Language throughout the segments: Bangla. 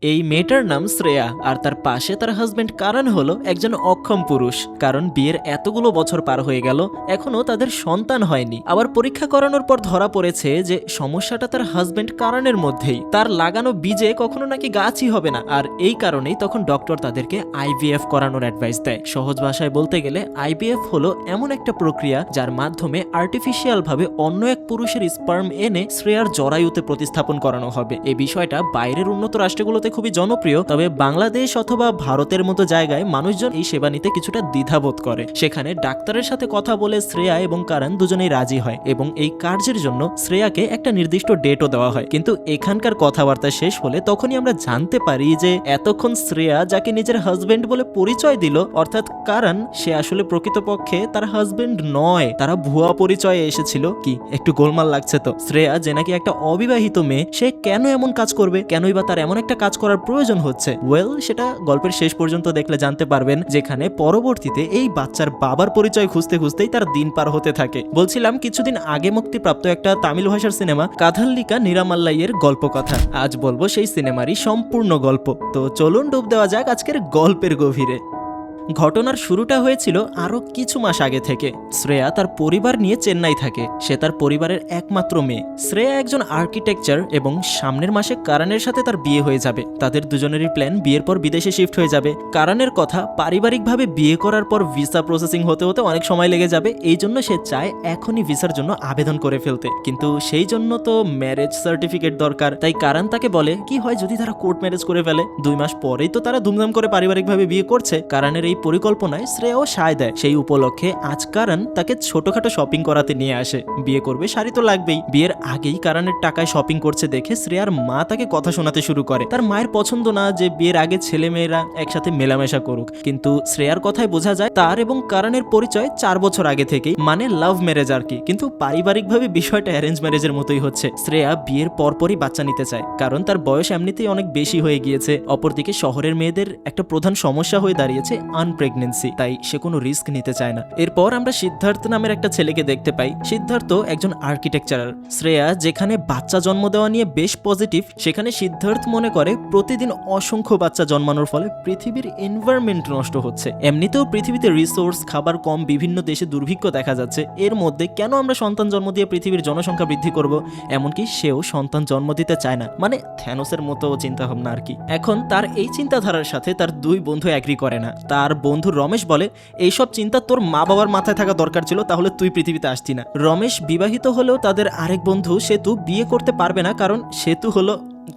এই মেয়েটার নাম শ্রেয়া আর তার পাশে তার হাজবেন্ড কারণ হলো একজন অক্ষম পুরুষ। কারণ বিয়ের এতগুলো বছর পার হয়ে গেল, এখনো তাদের সন্তান হয়নি। আবার পরীক্ষা করানোর পর ধরা পড়েছে যে সমস্যাটা তার হাজবেন্ড কারণের মধ্যেই। তার লাগানো বীজে কখনো নাকি গাছই হবে না, আর এই কারণেই তখন ডক্টর তাদেরকে আইভিএফ করানোর অ্যাডভাইস দেয়। সহজ ভাষায় বলতে গেলে আইভিএফ হলো এমন একটা প্রক্রিয়া যার মাধ্যমে আর্টিফিশিয়াল ভাবে অন্য এক পুরুষের স্পার্ম এনে শ্রেয়ার জরায়ুতে প্রতিস্থাপন করানো হবে। এই বিষয়টা বাইরের উন্নত রাষ্ট্রগুলোতে খুবই জনপ্রিয়, তবে বাংলাদেশ অথবা ভারতের মতো জায়গায় মানুষজন এই সেবা নিতে কিছুটা দ্বিধাবোধ করে। সেখানে ডাক্তারের সাথে কথা বলে শ্রেয়া এবং কারণ দুজনেই রাজি হয় এবং এই কার্যের জন্য শ্রেয়াকে একটা নির্দিষ্ট ডেটও দেওয়া হয়। কিন্তু এখানকার কথাবার্তা শেষ হলে তখনই আমরা জানতে পারি যে এতক্ষণ শ্রেয়া যাকে নিজের হাজবেন্ড বলে পরিচয় দিল, অর্থাৎ কারণ, সে আসলে প্রকৃতপক্ষে তার হাজবেন্ড নয়, তারা ভুয়া পরিচয়ে এসেছিল। কি একটু গোলমাল লাগছে তো? শ্রেয়া যে নাকি একটা অবিবাহিত মেয়ে, সে কেন এমন কাজ করবে? কেনই বা তার এমন একটা কাজ করার প্রয়োজন হচ্ছে? ওয়েল, সেটা গল্পের শেষ পর্যন্ত দেখলে জানতে পারবেন, যেখানে পরবর্তীতে এই বাচ্চার বাবার পরিচয় খুঁজতে খুঁজতেই তার দিন পার হতে থাকে। বলছিলাম কিছুদিন আগে মুক্তিপ্রাপ্ত একটা তামিল ভাষার সিনেমা কাথাল্লিকা নিরামাল্লাইয়ের গল্প কথা। আজ বলবো সেই সিনেমারই সম্পূর্ণ গল্প। তো চলুন ডুব দেওয়া যাক আজকের গল্পের গভীরে। ঘটনার শুরুটা হয়েছিল আরো কিছু মাস আগে থেকে। শ্রেয়া তার পরিবার নিয়ে চেন্নাই থাকে। সে তার পরিবারের একমাত্র মেয়ে। শ্রেয়া একজন আর্কিটেকচার এবং সামনের মাসে কারণের সাথে তার বিয়ে হয়ে যাবে। তাদের দুজনেরই প্ল্যান বিয়ের পর বিদেশে শিফট হয়ে যাবে। কারণের কথা, পারিবারিকভাবে বিয়ে করার পর ভিসা প্রসেসিং হতে হতে অনেক সময় লেগে যাবে, এই জন্য সে চায় এখনই ভিসার জন্য আবেদন করে ফেলতে। কিন্তু সেই জন্য তো ম্যারেজ সার্টিফিকেট দরকার। তাই কারণ তাকে বলে, কি হয় যদি তারা কোর্ট ম্যারেজ করে ফেলে? 2 মাস পরেই তো তারা ধুমধাম করে পারিবারিকভাবে বিয়ে করছে। কারণের এই পরিকল্পনায় শ্রেয়াও সায় দেয়। সেই উপলক্ষে আজ কারণ তাকে ছোটখাটো শপিং করাতে নিয়ে আসে। বিয়ে করবে, শাড়ি তো লাগবেই। বিয়ের আগেই কারণের টাকায় শপিং করছে দেখে শ্রেয়ার মা তাকে কথা শোনাতে শুরু করে। তার মায়ের পছন্দ না যে বিয়ের আগে ছেলে মেয়েরা একসাথে মেলামেশা করুক, কিন্তু শ্রেয়ার কথায় বোঝা যায় তার এবং কারণের পরিচয় 4 বছর আগে থেকেই, মানে লাভ ম্যারেজ আর কি। কিন্তু পারিবারিকভাবে বিষয়টা অ্যারেঞ্জ ম্যারেজের মতোই হচ্ছে। শ্রেয়া বিয়ের পরপরই বাচ্চা নিতে চায়, কারণ তার বয়স এমনিতেই অনেক বেশি হয়ে গিয়েছে। অপরদিকে শহরের মেয়েদের একটা প্রধান সমস্যা হয়ে দাঁড়িয়েছে প্রেগন্যান্সি, তাই সে কোনো রিস্ক নিতে চায় না। এরপর আমরা সিদ্ধার্থ নামের একটা ছেলেকে দেখতে পাই। সিদ্ধার্থ একজন আর্কিটেকচারার। শ্রেয়া যেখানে বাচ্চা জন্ম দেওয়া নিয়ে বেশ পজিটিভ, সেখানে সিদ্ধার্থ মনে করে প্রতিদিন অসংখ্য বাচ্চা জন্মানোর ফলে পৃথিবীর এনভায়রনমেন্ট নষ্ট হচ্ছে। এমনিতেও পৃথিবীতে রিসোর্স, খাবার কম, বিভিন্ন দেশে দুর্ভিক্ষ দেখা যাচ্ছে। এর মধ্যে কেন আমরা সন্তান জন্ম দিয়ে পৃথিবীর জনসংখ্যা বৃদ্ধি করব? এমনকি সেও সন্তান জন্ম দিতে চায় না, মানে থ্যানোসের মতো চিন্তা ভাবনা আর কি। এখন তার এই চিন্তাধারার সাথে তার 2 বন্ধু এগ্রি করে না। তার বন্ধু রমেশ বলে, এইসব চিন্তা তোর মা বাবার মাথায় থাকা দরকার ছিল, তাহলে তুই পৃথিবীতে আসতি না। রমেশ বিবাহিত হলেও তাদের আরেক বন্ধু সেতু বিয়ে করতে পারবে না, কারণ সেতু হলো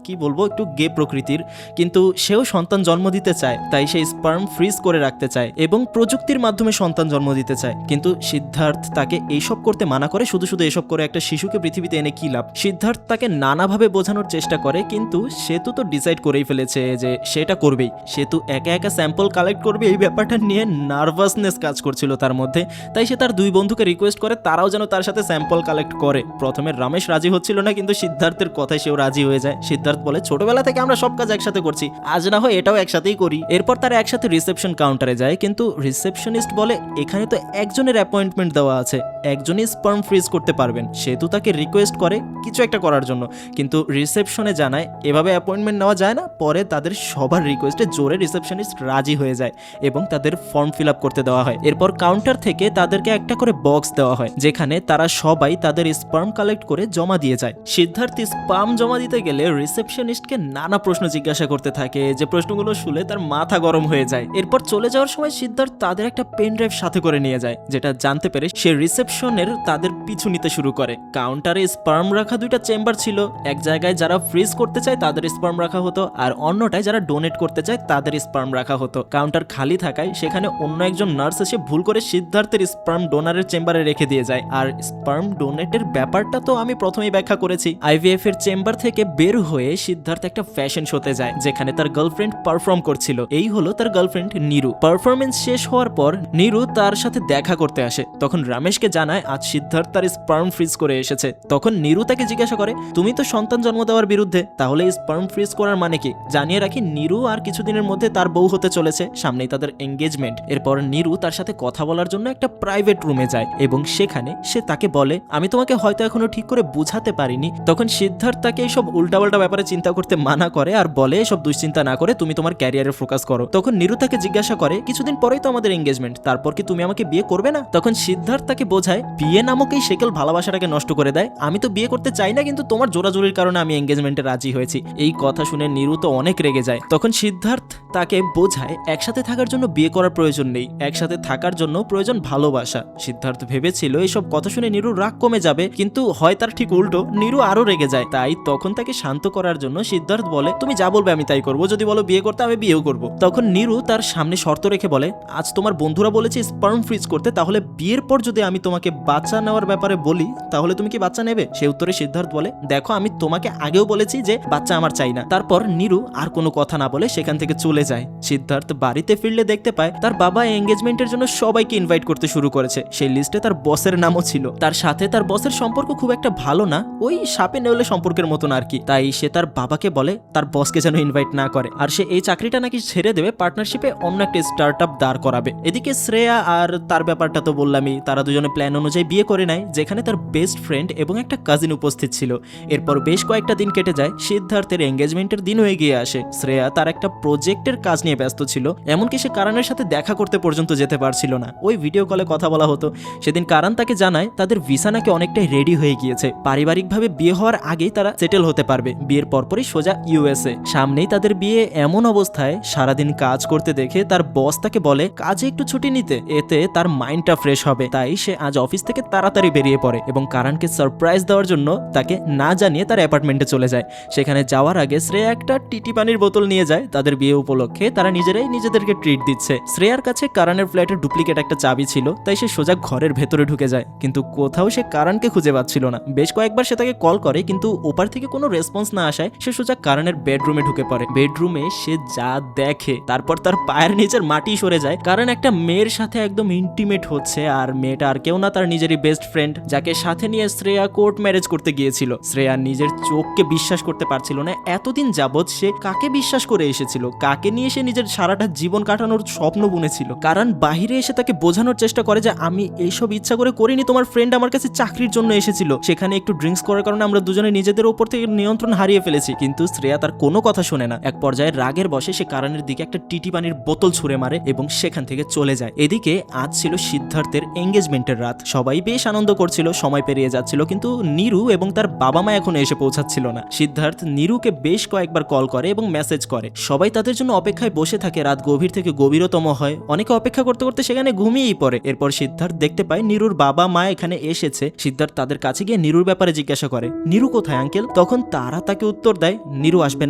কি বলবো, একটু গে প্রকৃতির, কিন্তু সেও সন্তান জন্ম দিতে চায়। তাই সে স্পার্ম ফ্রিজ করে রাখতে চায় এবং প্রযুক্তির মাধ্যমে সন্তান জন্ম দিতে চায়। কিন্তু সিদ্ধার্থ তাকে এইসব করতে মানা করে। শুধু শুধু এসব করে একটা শিশুকে পৃথিবীতে এনে কি লাভ? সিদ্ধার্থ তাকে নানাভাবে বোঝানোর চেষ্টা করে, কিন্তু সেতু তো ডিসাইড করেই ফেলেছে যে সেটা করবেই। সেতু একা একা স্যাম্পল কালেক্ট করবে, এই ব্যাপারটা নিয়ে নার্ভাসনেস কাজ করছিল তার মধ্যে। তাই সে তার 2 বন্ধুকে রিকোয়েস্ট করে তারাও যেন তার সাথে স্যাম্পল কালেক্ট করে। প্রথমে রমেশ রাজি হচ্ছিল না, কিন্তু সিদ্ধার্থের কথায় সেও রাজি হয়ে যায়। সিদ্ধার্থ বলে, ছোটবেলা থেকে আমরা সব কাজ একসাথে করছি, আজ না হয় এটাও একসাথেই করি। এরপর তারা একসাথে রিসেপশন কাউন্টারে যায়, কিন্তু রিসেপশনিস্ট বলে, এখানে তো একজনের অ্যাপয়েন্টমেন্ট দেওয়া আছে, একজনই স্পার্ম ফ্রিজ করতে পারবেন। সেতু তাকে রিকোয়েস্ট করে কিছু একটা করার জন্য, কিন্তু রিসেপশনে জানায় এভাবে অ্যাপয়েন্টমেন্ট নেওয়া যায় না। পরে তাদের সবার রিকোয়েস্টে জোরে রিসেপশনিস্ট রাজি হয়ে যায় এবং তাদের ফর্ম ফিল আপ করতে দেওয়া হয়। এরপর কাউন্টার থেকে তাদেরকে একটা করে বক্স দেওয়া হয়, যেখানে তারা সবাই তাদের স্পার্ম কালেক্ট করে জমা দিয়ে যায়। সিদ্ধার্থ স্পার্ম জমা দিতে গেলে রিসেপশনিস্টকে নানা প্রশ্ন জিজ্ঞাসা করতে থাকে, যে প্রশ্নগুলো শুনে তার মাথা গরম হয়ে যায়। এরপর চলে যাওয়ার সময় সিদ্ধার্থ তাদের একটা পেন ড্রাইভ সাথে করে নিয়ে যায়, যেটা জানতে পেরে সে রিসেপশনের তাদের পিছু নিতে শুরু করে। কাউন্টারে স্পার্ম রাখা 2টা চেম্বার ছিল। এক জায়গায় যারা ফ্রিজ করতে চায় তাদের স্পার্ম রাখা হতো, আর অন্যটায় যারা ডোনেট করতে চায় তাদের স্পার্ম রাখা হতো। কাউন্টার খালি থাকায় সেখানে অন্য একজন নার্স এসে ভুল করে সিদ্ধার্থের স্পার্ম ডোনারের চেম্বারে রেখে দিয়ে যায়। আর স্পার্ম ডোনেটের ব্যাপারটা তো আমি প্রথমেই ব্যাখ্যা করেছি। আইভিএফ এর চেম্বার থেকে বের হয়ে সিদ্ধার্থ একটা ফ্যাশন শোতে যায়, যেখানে তার গার্লফ্রেন্ড পারফর্ম করছিল। এই হলো তার গার্লফ্রেন্ড নিরু। পারফরমেন্স শেষ হওয়ার পর নিরু তার সাথে দেখা করতে আসে। তখন রমেশকে জানায় আজ সিদ্ধার্থ তার স্পার্ম ফ্রিজ করে এসেছে। তখন নিরু তাকে জিজ্ঞাসা করে, তুমি তো সন্তান জন্ম দেওয়ার বিরুদ্ধে, তাহলে স্পার্ম ফ্রিজ করার মানে কি? জানিয়ে রাখি, নিরু আর কিছুদিনের মধ্যে তার বউ হতে চলেছে, সামনেই তাদের এঙ্গেজমেন্ট। এরপর নিরু তার সাথে কথা বলার জন্য একটা প্রাইভেট রুমে যায় এবং সেখানে সে তাকে বলে, আমি তোমাকে হয়তো এখনো ঠিক করে বুঝাতে পারিনি। তখন সিদ্ধার্থ তাকে এইসব উল্টাপাল্টা ব্যাপারে চিন্তা করতে মানা করে আর বলে সব দুশ্চিন্তা না করে তুমি তোমার ক্যারিয়ারে ফোকাস করো। তখন নিরু তাকে জিজ্ঞাসা করে কিছুদিন পরেই তো আমাদের এঙ্গেজমেন্ট, তারপর কি তুমি আমাকে বিয়ে করবে না? তখন সিদ্ধার্থ তাকে বোঝায় বিয়ে নামক এই সেকেল ভালোবাসাটাকে নষ্ট করে দেয়। আমি তো বিয়ে করতে চাই না, কিন্তু তোমার জোরাজোরির কারণে আমি এঙ্গেজমেন্টে রাজি হয়েছি। এই কথা শুনে নিরু তো অনেক রেগে যায়। তখন সিদ্ধার্থ তাকে বোঝায় একসাথে থাকার জন্য বিয়ে করার প্রয়োজন নেই, একসাথে থাকার জন্য প্রয়োজন ভালোবাসা। সিদ্ধার্থ ভেবেছিল এইসব কথা শুনে নিরুর রাগ কমে যাবে, কিন্তু হয় তার ঠিক উল্টো, নিরু আরো রেগে যায়। তাই তখন তাকে শান্ত করার জন্য সিদ্ধার্থ বলে তুমি যা বলবে আমি তাই করবো, যদি বলো বিয়ে করতে আমি বিয়েও করবো। তখন নিরু তার সামনে শর্ত রেখে বলে আজ তোমার বন্ধুরা বলেছে স্পার্ম ফ্রিজ করতে, তাহলে বিয়ের পর যদি আমি তোমাকে বাচ্চা নেওয়ার ব্যাপারে বলি তাহলে তুমি কি বাচ্চা নেবে? সে উত্তরে সিদ্ধার্থ বলে দেখো আমি তোমাকে আগেও বলেছি যে বাচ্চা আমার চাই না। তারপর নিরু আর কোনো কথা না বলে সেখান থেকে চলে যায়। সিদ্ধার্থ বাড়িতে ফিরলে দেখতে পায় তার বাবা এঙ্গেজমেন্টের জন্য সবাইকে ইনভাইট করতে শুরু করেছে। সেই লিস্টে তার বসের নামও ছিল। তার সাথে তার বসের সম্পর্ক খুব একটা ভালো না, ওই সাপে নেউলে সম্পর্কের মতন আর কি। তাই সে তার বাবাকে বলে তার বসকে যেন ইনভাইট না করে, আর সে এই চাকরিটা নাকি ছেড়ে দেবে, পার্টনারশিপে অন্য একটা স্টার্টআপ দাঁড় করাবে। এদিকে শ্রেয়া আর তার ব্যাপারটা তো বললামই, তারা দুজনে প্ল্যান অনুযায়ী বিয়ে করে নেয়, যেখানে তার বেস্ট ফ্রেন্ড এবং একটা কাজিন উপস্থিত ছিল। এরপর বেশ কয়েকটা দিন কেটে যায়, সিদ্ধার্থের এঙ্গেজমেন্টের দিনও এগিয়ে আসে। শ্রেয়া তার একটা প্রজেক্টের কাজ নিয়ে ব্যস্ত ছিল, এমনকি সে কারণের সাথে দেখা করতে পর্যন্ত যেতে পারছিল না, ওই ভিডিও কলে কথা বলা হতো। সেদিন কারণ তাকে জানায় তাদের ভিসা নাকি অনেকটাই রেডি হয়ে গিয়েছে, পারিবারিকভাবে বিয়ে হওয়ার আগেই তারা সেটেল হতে পারবে, বিয়ের পরপরই সোজা ইউএসএ। সামনেই তাদের বিয়ে, এমন অবস্থায় সারাদিন কাজ করতে দেখে তার বস তাকে বলে কাজে একটু ছুটি নিতে, এতে তার মাইন্ডটা ফ্রেশ হবে। তাই সে আজ অফিস থেকে তাড়াতাড়ি বেরিয়ে পড়ে এবং কারণকে সারপ্রাইজ দেওয়ার জন্য তাকে না জানিয়ে তার অ্যাপার্টমেন্টে চলে যায়। সেখানে যাওয়ার আগে শ্রেয়া একটা টিটি পানির বোতল নিয়ে যায়। তাদের বিয়ে উপলক্ষে তারা নিজেরাই নিজেদেরকে ট্রিট দিচ্ছে। শ্রেয়ার কাছে কারণের ফ্ল্যাটের ডুপ্লিকেট একটা চাবি ছিল, তাই সে সোজা ঘরের ভেতরে ঢুকে যায়, কিন্তু কোথাও সে কারণকে খুঁজে পাচ্ছিল না। বেশ কয়েকবার সে তাকে কল করে, কিন্তু ওপার থেকে কোনো রেসপন্স না আসায় সে সোজা কারণের বেডরুমে ঢুকে পড়ে। বেডরুমে সে যা দেখে তারপর তার পায়ের নিচের মাটি সরে যায়, কারণ একটা মেয়ের সাথে একদম ইন্টিমেট হচ্ছে, আর মেয়েটা আর কেউ না তার নিজেরই বেস্ট ফ্রেন্ড, যাকে সাথে নিয়ে শ্রেয়া কোর্ট ম্যারেজ করতে গিয়েছিল। শ্রেয়া নিজের চোখকে বিশ্বাস করতে পারছিল না, এতদিন যাবৎ সে কাকে বিশ্বাস করে এসেছিল, কাকে নিয়ে সে নিজের সারাটা জীবন কাটানোর স্বপ্ন বুনেছিল। কারণ বাহিরে এসে তাকে বোঝানোর চেষ্টা করে যে আমি এইসব ইচ্ছা করে করিনি, তোমার ফ্রেন্ড আমার কাছে চাকরির জন্য এসেছিল, সেখানে একটু ড্রিঙ্কস করার কারণে আমরা দুজনে নিজেদের উপর থেকে নিয়ন্ত্রণ হারিয়ে ফেলেছি। কিন্তু শ্রেয়া তার কোনো কথা শোনে না। এক পর্যায়ে রাগের বশে সে কারণের দিকে একটা টিটি পানির বোতল ছুঁড়ে মারে এবং সেখান থেকে চলে যায়। এদিকে আজ ছিল সিদ্ধার্থের এঙ্গেজমেন্টের রাত, সবাই বেশ আনন্দ করছিল, সময় পেরিয়ে যাচ্ছিল, কিন্তু নিরু এবং তার বাবা মা এখনো এসে পৌঁছাচ্ছিল না। সিদ্ধার্থ নিরুকে বেশ কয়েকবার কল করে এবং মেসেজ করে, সবাই তাদের জন্য অপেক্ষায় বসে থাকে। রাত গভীর থেকে গভীরতম হয়, অনেকে অপেক্ষা করতে করতে সেখানে ঘুমিয়েই পড়ে। এরপর সিদ্ধার্থ দেখতে পায় নিরুর বাবা মা এখানে এসেছে। সিদ্ধার্থ তাদের কাছে গিয়ে নিরুর ব্যাপারে জিজ্ঞাসা করে, নিরু কোথায় আঙ্কেল? তখন তারা তাকে উত্তর দেয় নিরু আসবে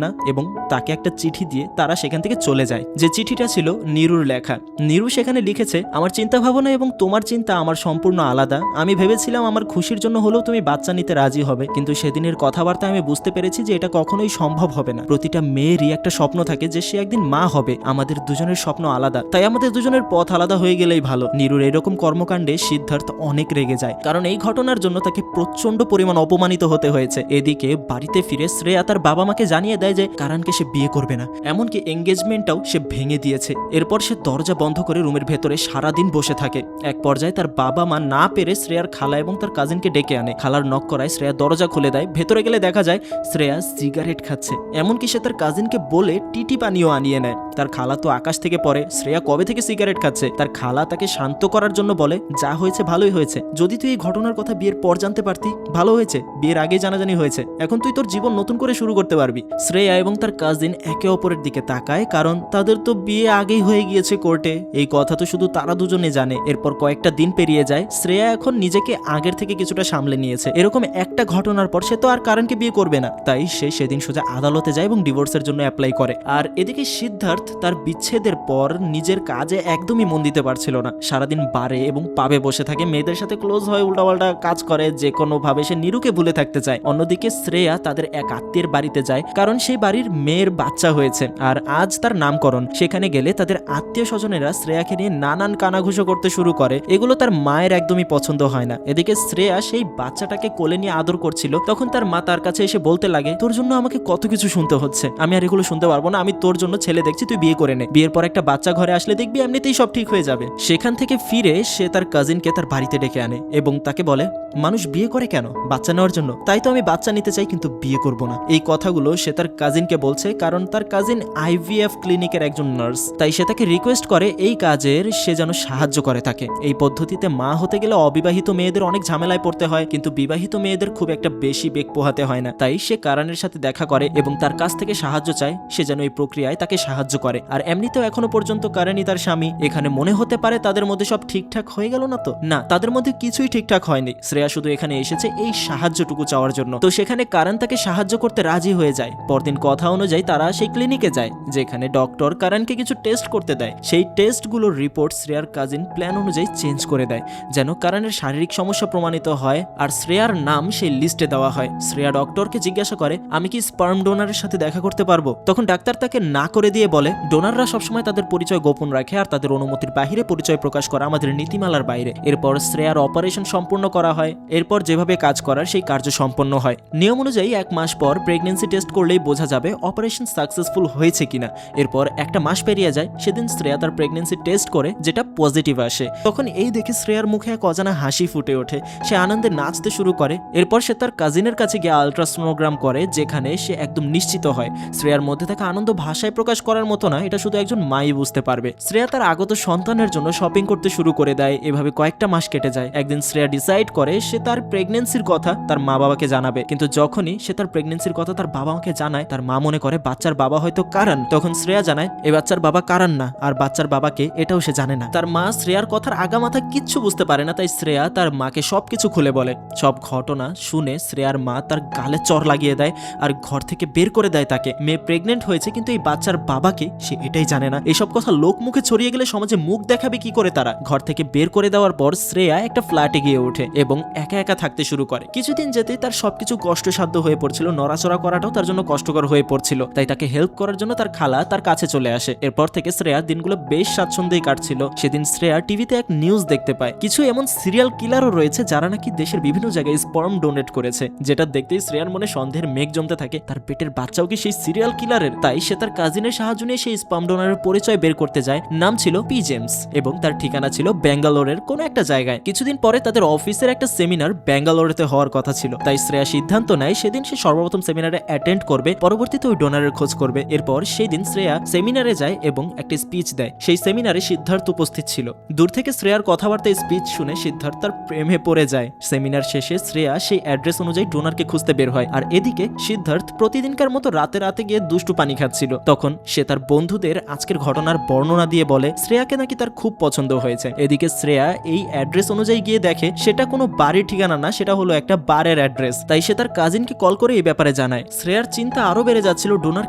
না, এবং তাকে একটা চিঠি দিয়ে তারা সেখান থেকে চলে যায়। যে চিঠিটা ছিল নিরুর লেখা। নিরু সেখানে লিখেছে, আমার চিন্তা ভাবনা এবং তোমার চিন্তা আমার সম্পূর্ণ আলাদা। আমি ভেবেছিলাম আমার খুশির জন্য হলেও তুমি বাচ্চা নিতে রাজি হবে, কিন্তু সেদিনের কথাবার্তায় আমি বুঝতে পেরেছি যে এটা কখনোই সম্ভব হবে না। প্রতিটা মেয়েরই একটা স্বপ্ন থাকে যে সে একদিন মা হবে, আমাদের দুজনের স্বপ্ন আলাদা, তাই আমাদের দুজনের পথ আলাদা হয়ে গেলেই ভালো। নিরুর এরকম কর্মকাণ্ডে সিদ্ধার্থ অনেক রেগে যায়, কারণ এই ঘটনার জন্য তাকে প্রচন্ড পরিমাণ অপমানিত হতে হয়েছে। এদিকে বাড়িতে ফিরে শ্রেয়া তার বাবা মাকে জানিয়ে দেয় যে কারণকে সে বিয়ে করবে না, এমনকি এঙ্গেজমেন্টটাও সে ভেঙে দিয়েছে। এরপর সে দরজা বন্ধ করে রুমের ভেতরে সারাদিন বসে থাকে। এক পর্যায়ে তার বাবা মা না পেরে শ্রেয়ার খালা এবং তার কাজিনকে ডেকে আনে। খালার নক করায় শ্রেয়া দরজা খুলে দেয়। ভেতরে গেলে দেখা যায় শ্রেয়া সিগারেট খাচ্ছে, এমনকি সে তার কাজিনকে বলে টিটি পানিও আনিয়ে নেয়। তার খালা তো আকাশ থেকে পড়ে, শ্রেয়া কবে থেকে সিগারেট খাচ্ছে। তার খালা তাকে শান্ত করার জন্য বলে, যা হয়েছে ভালোই হয়েছে, যদি তুই এই ঘটনার কথা বিয়ের পর জানতে পারতি ভালো হয়েছে, বিয়ের আগে জানাজানি হয়েছে, এখন তুই তোর জীবন নতুন করে শুরু করতে পারবি। শ্রেয়া এবং তার কাজিন একে অপরের দিকে তাকায়, কারণ তাদের তো বিয়ে আগেই হয়ে গিয়েছে কোর্টে, এই কথা তো শুধু তারা দুজনে জানে। এরপর কয়েকটা দিন পেরিয়ে যায়, শ্রেয়া এখন নিজেকে আগের থেকে কিছুটা সামলে নিয়েছে। এরকম একটা ঘটনার পর সে তো আর কারণকে বিয়ে করবে না, তাই সে সেদিন সোজা আদালতে যায় এবং ডিভোর্সের জন্য অ্যাপ্লাই করে। আর এদিকে সিদ্ধার্থ তার বিচ্ছেদের পর নিজের কাজে একদমই মন দিতে পারছিল না। সারাদিন বারে এবং পাবে বসে থাকে, মেয়েদের সাথে ক্লোজ হয়, উল্টাপাল্টা কাজ করে, যে কোনো ভাবে সে নিরুকে ভুলে থাকতে চায়। অন্যদিকে শ্রেয়া তাদের এক আত্মীয়ের বাড়িতে যায়, কারণ সেই বাড়ির মেয়ের বাচ্চা হয়েছে আর আজ তার নামকরণ। সেখানে গেলে তাদের আত্মীয় স্বজনেরা শ্রেয়াকে নিয়ে নানান কানাঘুষো করতে শুরু করে, এগুলো তার মায়ের একদমই পছন্দ হয় না। এদিকে শ্রেয়া সেই বাচ্চাটাকে কোলে নিয়ে আদর করছিল, তখন তার মা তার কাছে এসে বলতে লাগে, তোর জন্য আমাকে কত কিছু শুনতে হচ্ছে, আমি আর এগুলো শুনতে পারবো না, আমি তোর জন্য ছেলে দেখছি, তুই বিয়ে করে নে, বিয়ের পর একটা বাচ্চা ঘরে আসলে দেখবি এমনিতেই সব ঠিক হয়ে যাবে। সেখান থেকে ফিরে সে তার কাজিনকে তার বাড়িতে ডেকে আনে এবং তাকে বলে, মানুষ বিয়ে করে কেন? বাচ্চা নেওয়ার জন্য, তাই তো আমি বাচ্চা নিতে চাই কিন্তু বিয়ে করব দেখবো না। এই কথাগুলো সে তার কাজিনকে বলছে, কারণ তার কাজিন IVF ক্লিনিকের একজন নার্স। তাই সে তাকে রিকোয়েস্ট করে এই কাজের সে যেন সাহায্য করে থাকে। এই পদ্ধতিতে মা হতে গেলে অবিবাহিত মেয়েদের অনেক ঝামেলায় পড়তে হয়, কিন্তু বিবাহিত মেয়েদের খুব একটা বেশি বেগ পোহাতে হয় না। তাই সে কারণের সাথে দেখা করে এবং তার কাছ থেকে সাহায্য চায়, সে যেন এই প্রক্রিয়ায় তাকে সাহায্য করে। আর এমনিতেও এখনো পর্যন্ত কারণই তার স্বামী। এখানে মনে হতে পারে তাদের মধ্যে সব ঠিকঠাক হয়ে গেল না, তো না, তাদের মধ্যে কিছুই ঠিকঠাক হয়নি। শ্রেয়া শুধু এখানে এসেছে এই সাহায্যটুকু চাওয়ার জন্য। তো সেখানে কারণ তাকে সাহায্য করতে রাজি হয়ে যায়। পরদিন কথা অনুযায়ী তারা সেই ক্লিনিকে যায়, যেখানে ডক্টর কারণকে কিছু টেস্ট করতে দেয়। সেই টেস্টগুলোর রিপোর্ট শ্রেয়ার কাজিন প্ল্যান অনুযায়ী চেঞ্জ করে দেয়, যেন কারণের শারীরিক সমস্যা প্রমাণিত হয় আর শ্রেয়ার নাম সেই লিস্টে দেওয়া হয়। শ্রেয়া ডক্টরকে জিজ্ঞাসা করে, আমি কি স্পার্ম ডোনারের সাথে দেখা করতে পারবো? তখন ডাক্তার তাকে না করে দিয়ে বলে, ডোনাররা সবসময় তাদের পরিচয় গোপন রাখে আর তাদের অনুমতির বাইরে পরিচয় প্রকাশ করা আমাদের নীতিমালার বাইরে। এরপর শ্রেয়ার অপারেশন সম্পূর্ণ করা হয়। এরপর যেভাবে কাজ করার সেই কার্য সম্পন্ন হয়। নিয়ম অনুযায়ী 1 মাস পর প্রেগনেন্সি টেস্ট করলেই বোঝা যাবে অপারেশন সাকসেসফুল হয়েছে কিনা। এরপর 1 মাস পেরিয়ে যায়। সেদিন শ্রেয়া তার প্রেগনেন্সি টেস্ট করে, যেটা পজিটিভ আসে। তখন এই দেখে শ্রেয়ার মুখে এক অজানা হাসি ফুটে ওঠে। সে আনন্দে নাচতে শুরু করে। এরপর সে তার কাজিনের কাছে গিয়ে আলট্রাসোনোগ্রাম করে, যেখানে সে একদম নিশ্চিত হয় শ্রেয়ার মধ্যে থাকা আনন্দ ভাষায় প্রকাশ করার মতো না, এটা শুধু একজন মাই বুঝতে পারবে। শ্রেয়া তার আগত সন্তানের জন্য শপিং করতে শুরু করে দেয়। এভাবে কয়েকটা মাস কেটে যায়। একদিন শ্রেয়া ডিসাইড করে সে তার প্রেগনেন্সির কথা তার মা বাবাকে জানাবে। কিন্তু যখনই সে তার প্রেগনেন্সির কথা তার বাবা মাকে জানায়, তার মা মনে করে বাচ্চার বাবা হয়তো কারণ। তখন শ্রেয়া জানায় এই বাচ্চার বাবা কারণ না, আর বাচ্চার বাবাকে এটাও সে জানে না। তার মা শ্রেয়ার কথার আগামাথা কিচ্ছু বুঝতে পারে না। তাই শ্রেয়া তার মাকে সবকিছু খুলে বলে। সব ঘটনা শুনে শ্রেয়ার মা তার গালে চড় লাগিয়ে দেয় আর ঘর থেকে বের করে দেয় তাকে। মেয়ে প্রেগনেন্ট হয়েছে, কিন্তু এই বাচ্চার বাবাকে সে এটাই জানে না। এসব কথা লোক মুখে ছড়িয়ে গেলে সমাজে মুখ দেখাবে কি করে তারা? ঘর থেকে বের করে দেওয়ার পর শ্রেয়া একটা ফ্ল্যাটে গিয়ে ওঠে এবং একা একা থাকতে শুরু করে। কিছুদিন যেতেই তার সবকিছু কষ্টসাধ্য হয়ে পড়ছিল। নড়াচড়া করাটাও তার জন্য কষ্টকর হয়ে পড়ছিল। তাই তাকে হেল্প করার জন্য তার খালা তার কাছে চলে আসে। এরপর থেকে শ্রেয়ার দিনগুলো বেশ স্বাচ্ছন্দ্যেই কাটছিল। সেদিন শ্রেয়া টিভিতে এক নিউজ দেখতে পায়, কিছু এমন সিরিয়াল কিলারও রয়েছে যারা নাকি দেশের বিভিন্ন জায়গায় স্পার্ম ডোনেট করেছে। যেটা দেখতেই শ্রেয়ার মনে সন্দেহের মেঘ জমতে থাকে, তার পেটের বাচ্চাও কি সেই সিরিয়াল কিলারের? তাই সে তার কাজিনের সাহায্য নিয়ে সেই স্পার্ম ডোনারের পরিচয় বের করতে যায়। নাম ছিল পি জেমস এবং তার ঠিকানা ছিল ব্যাঙ্গালোরের কোনো একটা জায়গায়। কিছুদিন পরে তাদের অফিসের একটা সেমিনার ব্যাঙ্গালোরেতে হওয়ার কথা ছিল। তাই শ্রেয়া সিদ্ধান্ত নেয় সেদিন সে সর্বপ্রথম সেমিনারে অ্যাটেন্ড করবে, পরবর্তীতে ওই ডোনারের খোঁজ করবে। এরপর সেই দিন শ্রেয়া সেমিনারে যায় এবং একটা স্পিচ দেয়। সেই সেমিনারে সিদ্ধার্থ উপস্থিত ছিল। দূর থেকে শ্রেয়ার কথাবার্তা স্পিচ শুনে সিদ্ধার্থ তার প্রেমে পড়ে যায়। সেমিনার শেষে শ্রেয়া সেই অ্যাড্রেস অনুযায়ী ডোনারকে খুঁজতে বের হয়। আর এদিকে সিদ্ধার্থ প্রতিদিনকার মতো রাতে রাতে গিয়ে দুষ্টু পানি খাচ্ছিল। তখন সে তার বন্ধুদের আজকের ঘটনার বর্ণনা দিয়ে বলে শ্রেয়াকে নাকি তার খুব পছন্দ হয়েছে। এদিকে শ্রেয়া এই অ্যাড্রেস অনুযায়ী গিয়ে দেখে সেটা কোনো বাড়ির ঠিকানা না, সেটা হলো একটা বারের অ্যাড্রেস। তাই সে তার কাজিনকে কল করে এই ব্যাপারে জানায়। শ্রেয়ার চিন্তা আরো বেড়ে যাচ্ছিল, ডোনার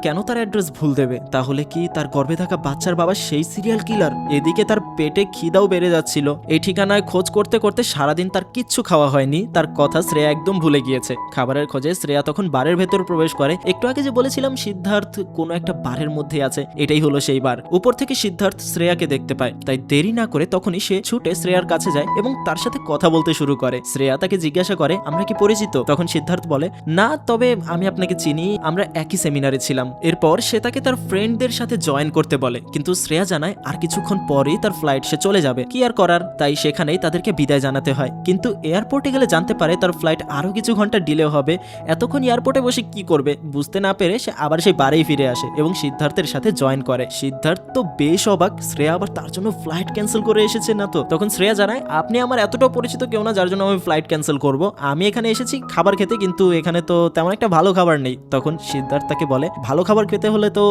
কেন তার অ্যাড্রেস ভুল দেবে? তাহলে কি তার গর্ভে থাকা বাচ্চার বাবা সেই সিরিয়াল কিলার? এদিকে তার পেটে খিদাও বেড়ে যাচ্ছিল। এই ঠিকানায় খোঁজ করতে করতে সারাদিন তার কিচ্ছু খাওয়া হয়নি। তার কথা শ্রেয়া একদম ভুলে গিয়েছে। খাবারের খোঁজে শ্রেয়া তখন বারের ভেতর প্রবেশ করে। একটু আগে যে বলেছিলাম সিদ্ধার্থ কোনো একটা বারের মধ্যে আছে, এটাই হলো সেই বার। উপর থেকে সিদ্ধার্থ শ্রেয়াকে দেখতে পায়। তাই দেরি না করে তখনই সে ছুটে শ্রেয়ার কাছে যায় এবং তার সাথে কথা বলতে শুরু করে। শ্রেয়া তাকে জিজ্ঞাসা করে আমরা কি পরিচিত? তখন সিদ্ধার্থ বলে না, তবে আমি আপনাকে চিনি, আমরা একই সেমিনারে ছিলাম। এরপর সে তাকে তার ফ্রেন্ডদের সাথে জয়েন করতে বলে, কিন্তু শ্রেয়া জানায় আর কিছুক্ষণ পরেই তার ফ্লাইট সে চলে যাবে। কি আর করার, তাই সেখানেই তাদেরকে বিদায় জানাতে হয়। কিন্তু এয়ারপোর্টে গেলে জানতে পারে তার ফ্লাইট আরো কিছু ঘন্টা ডিলে হবে। এতক্ষণ এয়ারপোর্টে বসে কি করবে বুঝতে না পেরে সে আবার সেই বারেই ফিরে আসে এবং সিদ্ধার্থের সাথে জয়েন করে। সিদ্ধার্থ তো বেশ অবাক, শ্রেয়া আবার তার জন্য ফ্লাইট ক্যান্সেল করে এসেছে না তো। তখন শ্রেয়া জানায় আপনি আমার এতটাও পরিচিত কেউ না যার জন্য আমি ফ্লাইট ক্যান্সেল করব। আমি এখানে এসেছি খাবার খেতে, কিন্তু এখানে তো তেমন একটা ভালো খাবার নেই। তখন সিদ্ধার্থ তাকে বলে ভালো খাবার খেতে হলে তো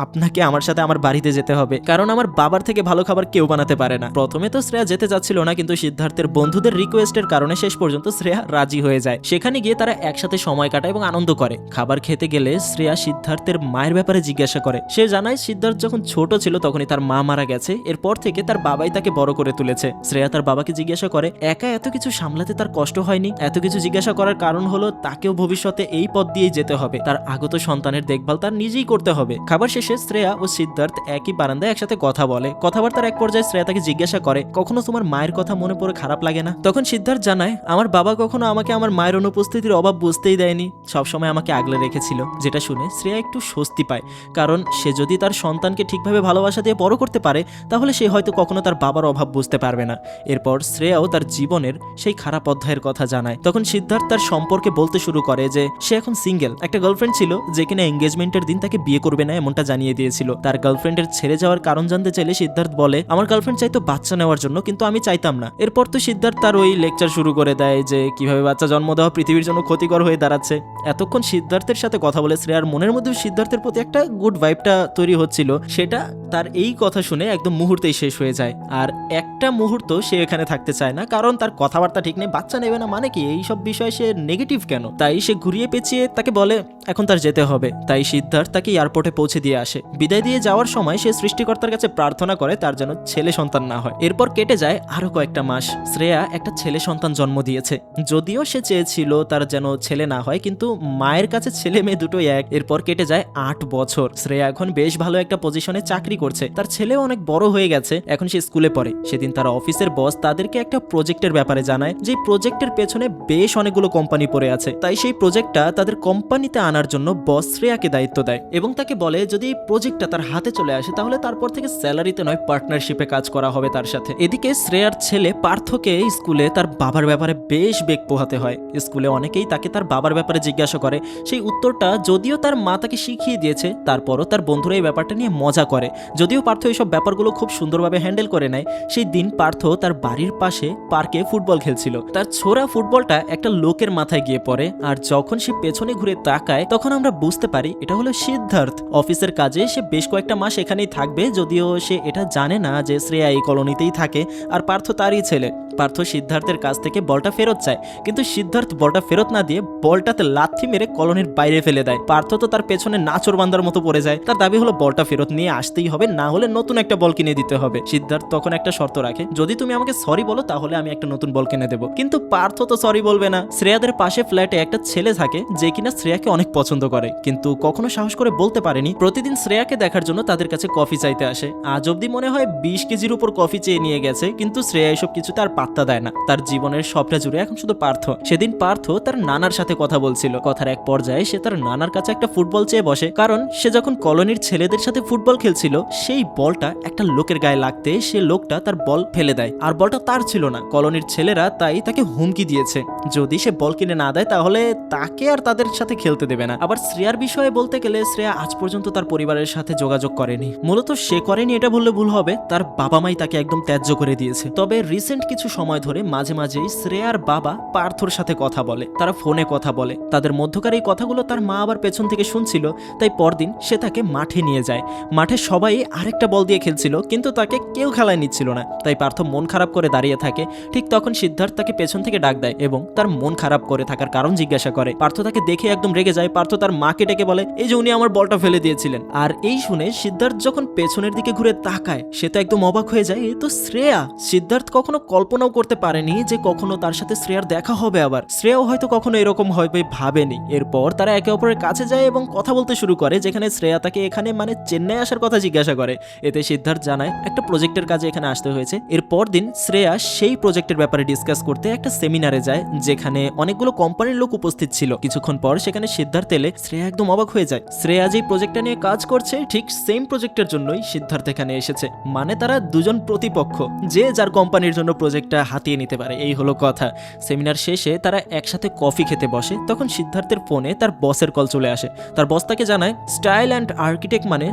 আপনাকে আমার সাথে আমার বাড়িতে যেতে হবে, কারণ আমার বাবার থেকে ভালো খাবার কেউ বানাতে পারে না। প্রথমে তো শ্রেয়া যেতে চাচ্ছিল না, কিন্তু সিদ্ধার্থের বন্ধুদের রিকোয়েস্টের কারণে শেষ পর্যন্ত শ্রেয়া রাজি হয়ে যায়। সেখানে গিয়ে তারা একসাথে সময় কাটায় এবং আনন্দ করে। খাবার খেতে গেলে শ্রেয়া সিদ্ধার্থের মায়ের ব্যাপারে জিজ্ঞাসা করে। সে জানায় সিদ্ধার্থ যখন ছোট ছিল তখনই তার মা মারা গেছে, এরপর থেকে তার বাবাই তাকে বড় করে তুলেছে। শ্রেয়া তার বাবাকে জিজ্ঞাসা করে একা এত কিছু সামলাতে তার কষ্ট হয়নি? এত কিছু জিজ্ঞাসা করার কারণ হলো তাকেও ভবিষ্যতে এই পথ দিয়েই যেতে হবে, তার আগত সন্তানের দেখভাল তার নিজেই করতে হবে। খাবার শেষে শ্রেয়া ও সিদ্ধার্থ একই বারান্দায় একসাথে কথা বলে। কথাবার্তার এক পর্যায়ে শ্রেয়া তাকে জিজ্ঞাসা করে কখনো তোমার মায়ের কথা মনে পড়ে খারাপ লাগে না? তখন সিদ্ধার্থ জানায় আমার বাবা কখনো আমাকে আমার মায়ের অনুপস্থিতির অভাব বুঝতেই দেয়নি, সবসময় আমাকে আগলে রেখেছিল। যেটা শুনে শ্রেয়া একটু স্বস্তি পায়, কারণ সে যদি তার সন্তানকে ঠিকভাবে ভালোবাসা দিয়ে বড় করতে পারে তাহলে সে হয়তো কখনো তার বাবার অভাব বুঝতে পারবে না। এরপর শ্রেয়াও তার জীবনের সেই খারাপ অধ্যায়ের কথা জানায়। তখন সিদ্ধার্থ তার সম্পর্কে বলতে শুরু করে যে সে এখন তখন সিঙ্গেল, একটা গার্লফ্রেন্ড ছিল যে কিনা এঙ্গেজমেন্টের দিন তাকে বিয়ে করবে না এমনটা জানিয়ে দিয়েছিল। তার গার্লফ্রেন্ডের ছেড়ে যাওয়ার কারণ জানতে চাইলে সিদ্ধার্থ বলে, আমার গার্লফ্রেন্ড চাইতো বাচ্চা নেওয়ার জন্য, কিন্তু আমি চাইতাম না। এরপর তো সিদ্ধার্থ তার ওই লেকচার শুরু করে দেয় যে কিভাবে বাচ্চা জন্ম দেওয়া পৃথিবীর জন্য ক্ষতিকর হয়ে দাঁড়াচ্ছে। এতক্ষণ সিদ্ধার্থের সাথে কথা বলে শ্রেয়ার মনের মধ্যে সিদ্ধার্থের প্রতি একটা গুড ভাইবটা তৈরি হচ্ছিল, সেটা তার এই কথা শুনে একদম মুহূর্তেই শেষ হয়ে যায়। আর একটা মুহূর্ত সে এখানে থাকতে চায় না, কারণ তার কথাবার্তা ঠিক নেই, বাচ্চা নেবে না মানে কি, এইসব বিষয়ে সে নেগেটিভ কেন। তাই সে ঘুরিয়ে পেঁচিয়ে তাকে বলে এখন তার যেতে হবে। তাই সিদ্ধার্থ তাকে এয়ারপোর্টে পৌঁছে দিয়ে আসে। বিদায় দিয়ে যাওয়ার সময় সে সৃষ্টিকর্তার কাছে প্রার্থনা করে তার যেন ছেলে সন্তান না হয়। এরপর কেটে যায় আরো কয়েকটা মাস। শ্রেয়া একটা ছেলে সন্তান জন্ম দিয়েছে, যদিও সে চেয়েছিল তার যেন ছেলে না হয়, কিন্তু মায়ের কাছে ছেলে মেয়ে দুটোই এক। এরপর কেটে যায় 8 বছর। শ্রেয়া এখন বেশ ভালো একটা পজিশনে চাকরি করছে, তার ছেলেও অনেক বড় হয়ে গেছে, এখন সে স্কুলে পড়ে। সেদিন তার অফিসের বস তাদেরকে একটা প্রজেক্টের ব্যাপারে জানায়, যে প্রজেক্টের পেছনে বেশ অনেকগুলো কোম্পানি পড়ে আছে। তাই সেই প্রজেক্টটা তাদের কোম্পানিতে আনার জন্য বস শ্রেয়াকে দায়িত্ব দেয় এবং তাকে বলে যদি এই প্রজেক্টটা তার হাতে চলে আসে তাহলে তারপর থেকে স্যালারিতে নয় পার্টনারশিপে কাজ করা হবে তার সাথে। এদিকে শ্রেয়ার ছেলে পার্থকে স্কুলে তার বাবার ব্যাপারে বেশ বেগ পোহাতে হয়। স্কুলে অনেকেই তাকে তার বাবার ব্যাপারে জিজ্ঞাসা করে, সেই উত্তরটা যদিও তার মা তাকে শিখিয়ে দিয়েছে, তারপরও তার বন্ধুরা এই ব্যাপারটা নিয়ে মজা করে। যদিও পার্থ এইসব ব্যাপারগুলো খুব সুন্দরভাবে হ্যান্ডেল করে নেয়। সেই দিন পার্থ তার বাড়ির পাশে পার্কে ফুটবল খেলছিল, তার ছোড়া ফুটবলটা একটা লোকের মাথায় গিয়ে পড়ে। আর যখন সে পেছনে ঘুরে তাকায় তখন আমরা বুঝতে পারি এটা হলো সিদ্ধার্থ। অফিসের কাজে সে বেশ কয়েকটা মাস এখানেই থাকবে, যদিও সে এটা জানে না যে শ্রেয়া এই কলোনিতেই থাকে আর পার্থ তারই ছেলে। পার্থ সিদ্ধার্থের কাছ থেকে বলটা ফেরত চায়, কিন্তু সিদ্ধার্থ বলটা ফেরত না দিয়ে বলটাতে লাথি মেরে কলোনির বাইরে ফেলে দেয়। পার্থ তো তার পেছনে নাচর বান্দার মতো পড়ে যায়। তার দাবি হলো বলটা ফেরত নিয়ে আসতেই হবে, না হলে নতুন একটা বল কিনে দিতে হবে। সিদ্ধার্থ তখন একটা শর্ত রাখে, যদি তুমি আমাকে সরি বলো তাহলে আমি একটা নতুন বল কিনে দেবো। কিন্তু পার্থ তো সরি বলবে না। শ্রেয়াদের পাশে ফ্ল্যাটে একটা ছেলে থাকে যে কিনা শ্রেয়াকে অনেক পছন্দ করে, কিন্তু কখনো সাহস করে বলতে পারেনি। প্রতিদিন শ্রেয়াকে দেখার জন্য তাদের কাছে কফি চাইতে আসে। আজ অব্দি মনে হয় 20 কেজির উপর কফি চেয়ে নিয়ে গেছে, কিন্তু শ্রেয়া এসব কিছু তার পাত্তা দেয় না। তার জীবনের সবটা জুড়ে এখন শুধু পার্থ। সেদিন পার্থ তার নানার সাথে কথা বলছিল। কথার এক পর্যায়ে সে তার নানার কাছে একটা ফুটবল চেয়ে বসে, কারণ সে যখন কলোনির ছেলেদের সাথে ফুটবল খেলছিল সেই বলটা একটা লোকের গায়ে লাগতে সে লোকটা তার বল ফেলে দেয়। আর বলটা তার ছিল না, কলোনির ছেলেরা তাই তাকে হুমকি দিয়েছে যদি সে বল কিনে না দেয় তাহলে তাকে আর তাদের সাথে খেলতে দেবে না। আবার শ্রেয়ার বিষয়ে বলতে গেলে শ্রেয়া আজ পর্যন্ত তার পরিবারের সাথে যোগাযোগ করেনি। মূলত সে করেনি এটা বললে ভুল হবে, তার বাবা মাই তাকে একদম ত্যায্য করে দিয়েছে। তবে রিসেন্ট কিছু সময় ধরে মাঝে মাঝেই শ্রেয়ার বাবা পার্থর সাথে কথা বলে, তারা ফোনে কথা বলে। তাদের মধ্যকার এই কথাগুলো তার মা আবার পেছন থেকে শুনছিল, তাই পরদিন সে তাকে মাঠে নিয়ে যায়। মাঠে সবাই আরেকটা বল দিয়ে খেলছিল, কিন্তু তাকে কেউ খেলায় নিচ্ছিল না। তাই পার্থ মন খারাপ করে দাঁড়িয়ে থাকে। ঠিক তখন সিদ্ধার্থ তাকে পেছন থেকে ডাক দেয় এবং তার মন খারাপ করে থাকার কারণ জিজ্ঞাসা করে। পার্থ তাকে দেখে একদম রেগে যায়। পার্থ তার মাকে ডেকে বলে, এই যে উনি আমার বলটা ফেলে দিয়েছিলেন। আর এই শুনে সিদ্ধার্থ যখন পেছনের দিকে ঘুরে তাকায় সে তো একদম অবাক হয়ে যায়, এই তো শ্রেয়া। সিদ্ধার্থ কখনো কল্পনাও করতে পারেনি যে কখনো তার সাথে শ্রেয়ার দেখা হবে। আবার শ্রেয়াও হয়তো কখনো এরকম হবে ভাবেনি। এরপর তারা একে অপরের কাছে যায় এবং কথা বলতে শুরু করে, যেখানে শ্রেয়া তাকে এখানে মানে চেন্নাই আসার কথা জিজ্ঞাসা করে। এতে সিদ্ধার্থ জানায় একটা প্রজেক্টের কাজে এখানে আসতে হয়েছে। এরপর দিন শ্রেয়া সেই প্রজেক্টের ব্যাপারে ডিসকাস করতে একটা সেমিনারে যায়, যেখানে অনেকগুলো কোম্পানির লোক উপস্থিত ছিল। কিছুক্ষণ পর সেখানে সিদ্ধার্থ এলে শ্রেয়া একদম অবাক হয়ে যায়। শ্রেয়া যে প্রজেক্টটা নিয়ে কাজ করছে ঠিক সেম প্রজেক্টের জন্যই সিদ্ধার্থ এখানে এসেছে। মানে তারা দুজন প্রতিপক্ষ, যে যার কোম্পানির জন্য প্রজেক্টটা হাতিয়ে নিতে পারে, এই হলো কথা। সেমিনার শেষে তারা একসাথে কফি খেতে বসে। তখন সিদ্ধার্থের ফোনে তার বসের কল চলে আসে। তার বস তাকে জানায় স্টাইল অ্যান্ড আর্কিটেক্ট মানে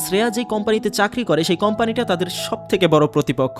শ্রেয়া যে কোম্পানিতে চাকরি করে সেই কোম্পানিটা তাদের সব থেকে বড় প্রতিপক্ষ।